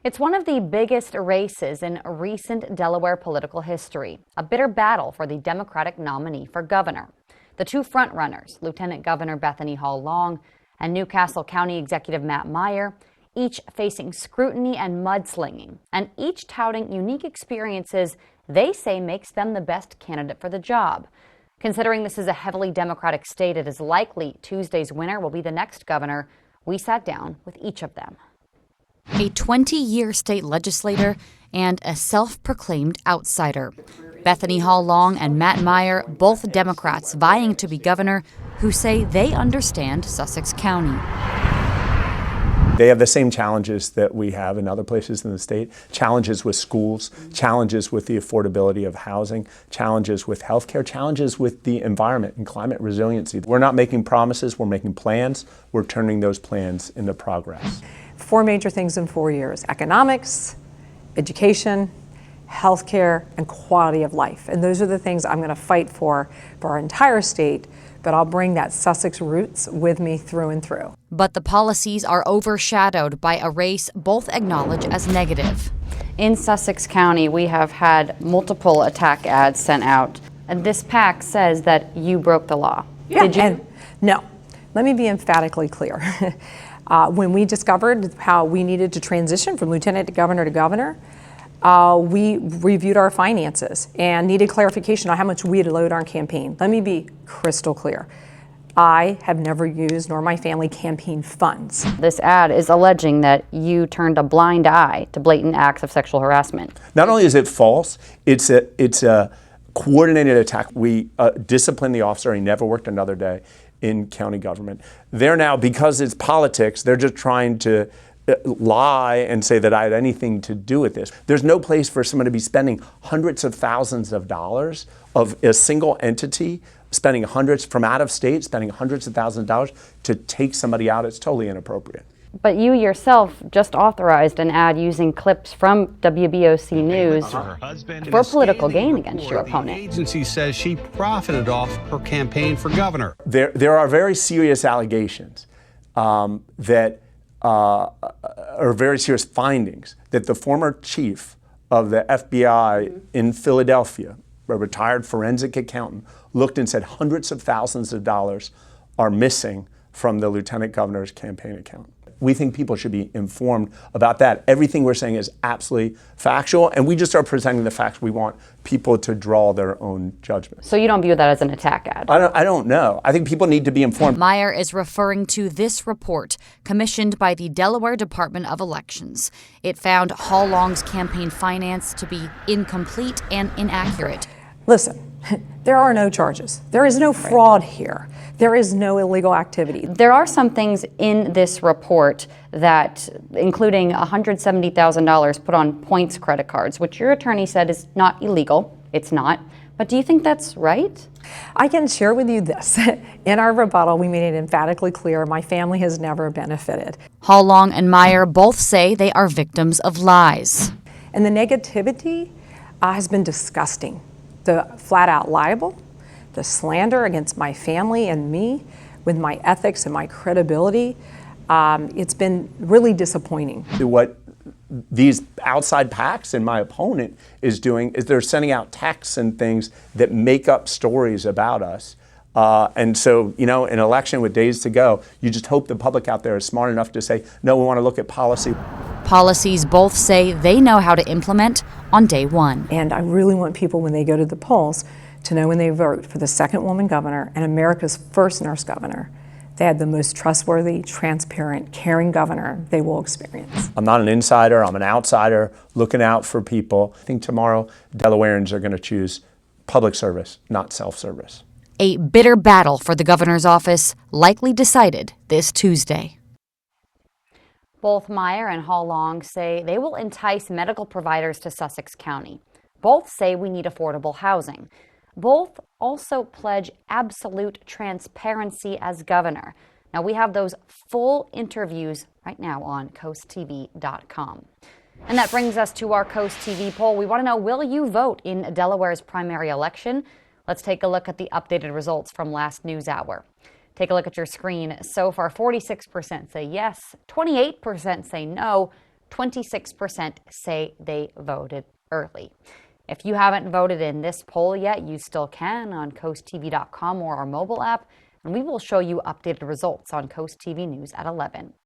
It's one of the biggest races in recent Delaware political history, a bitter battle for the Democratic nominee for governor. The two frontrunners, Lieutenant Governor Bethany Long and Newcastle County Executive Matt Meyer, each facing scrutiny and mudslinging, and each touting unique experiences they say makes them the best candidate for the job. Considering this is a heavily Democratic state, it is likely Tuesday's winner will be the next governor. We sat down with each of them. A 20-year state legislator and a self-proclaimed outsider. Bethany Long and Matt Meyer, both Democrats vying to be governor, who say they understand Sussex County. They have the same challenges that we have in other places in the state. Challenges with schools, challenges with the affordability of housing, challenges with healthcare, challenges with the environment and climate resiliency. We're not making promises, we're making plans. We're turning those plans into progress. 4 major things in 4 years: economics, education, healthcare, and quality of life. And those are the things I'm going to fight for our entire state, but I'll bring that Sussex roots with me through and through. But the policies are overshadowed by a race both acknowledge as negative. In Sussex County, we have had multiple attack ads sent out, and this PAC says that you broke the law. Yeah, Did you? And no, let me be emphatically clear. When we discovered how we needed to transition from lieutenant to governor, we reviewed our finances and needed clarification on how much we had to load our campaign. Let me be crystal clear. I have never used, nor my family, campaign funds. This ad is alleging that you turned a blind eye to blatant acts of sexual harassment. Not only is it false, it's a coordinated attack. We disciplined the officer. He never worked another day in county government. They're now, because it's politics, they're just trying to lie and say that I had anything to do with this. There's no place for someone to be spending hundreds of thousands of dollars of a single entity, spending hundreds from out of state, spending hundreds of thousands of dollars to take somebody out. It's totally inappropriate. But you yourself just authorized an ad using clips from WBOC News for political gain against your opponent. The agency says she profited off her campaign for governor. There are very serious allegations that are very serious findings that the former chief of the FBI in Philadelphia, a retired forensic accountant, looked and said hundreds of thousands of dollars are missing from the lieutenant governor's campaign account. We think people should be informed about that. Everything we're saying is absolutely factual, and we just are presenting the facts. We want people to draw their own judgment. So you don't view that as an attack ad? I don't know. I think people need to be informed. Meyer is referring to this report commissioned by the Delaware Department of Elections. It found Long's campaign finance to be incomplete and inaccurate. Listen, there are no charges. There is no fraud here. There is no illegal activity. There are some things in this report that, including $170,000 put on points credit cards, which your attorney said is not illegal. It's not. But do you think that's right? I can share with you this. In our rebuttal, we made it emphatically clear my family has never benefited. Long and Meyer both say they are victims of lies. And the negativity has been disgusting. The flat out libel, the slander against my family and me with my ethics and my credibility, it's been really disappointing. What these outside PACs and my opponent is doing is they're sending out texts and things that make up stories about us. And so, an election with days to go, you just hope the public out there is smart enough to say, no, we want to look at policy. Policies both say they know how to implement on day one. And I really want people, when they go to the polls, to know when they vote for the second woman governor and America's first nurse governor, they had the most trustworthy, transparent, caring governor they will experience. I'm not an insider, I'm an outsider looking out for people. I think tomorrow Delawareans are going to choose public service, not self-service. A bitter battle for the governor's office, likely decided this Tuesday. Both Meyer and Long say they will entice medical providers to Sussex County. Both say we need affordable housing. Both also pledge absolute transparency as governor. Now, we have those full interviews right now on coasttv.com. And that brings us to our Coast TV poll. We want to know, will you vote in Delaware's primary election? Let's take a look at the updated results from last news hour. Take a look at your screen. So far, 46% say yes, 28% say no, 26% say they voted early. If you haven't voted in this poll yet, you still can on coasttv.com or our mobile app, and we will show you updated results on Coast TV News at 11.